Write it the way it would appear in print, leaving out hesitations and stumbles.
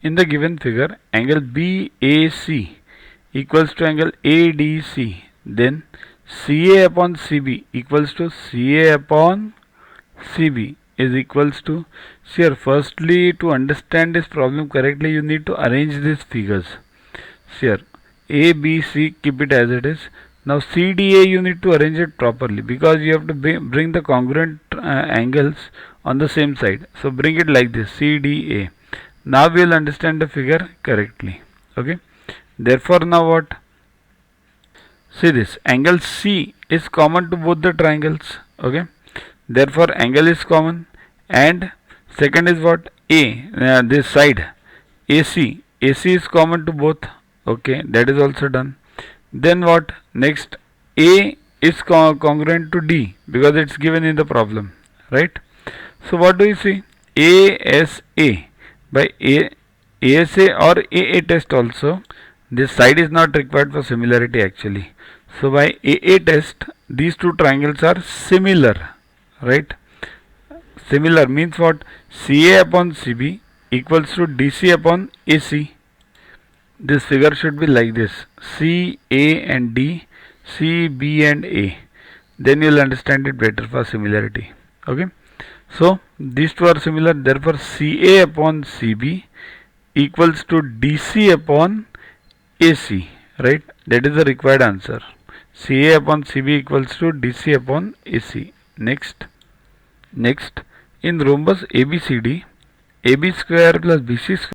In the given figure, angle BAC equals to angle ADC. Then CA upon CB equals to CA upon CB is equals to, here firstly, to understand this problem correctly you need to arrange these figures. Here A, B, C, keep it as it is. Now CDA you need to arrange it properly because you have to bring the congruent angles on the same side. So bring it like this, CDA. Now we will understand the figure correctly. Okay. Therefore now what? See this, angle C is common to both the triangles. Okay. Therefore angle is common. And second is what? A, this side AC. AC is common to both. Okay, that is also done. Then what? Next, A is congruent to D because it's given in the problem, right? So what do you see? ASA by ASA or AA test also. This side is not required for similarity actually. So by AA test, these two triangles are similar, right? Similar means what? CA upon CB equals to DC upon AC. This figure should be like this, C, A and D, C, B and A. Then you will understand it better for similarity. Okay. So these two are similar, therefore CA upon CB equals to DC upon AC, right? That is the required answer. CA upon CB equals to DC upon AC. Next, in rhombus ABCD, AB square plus BC square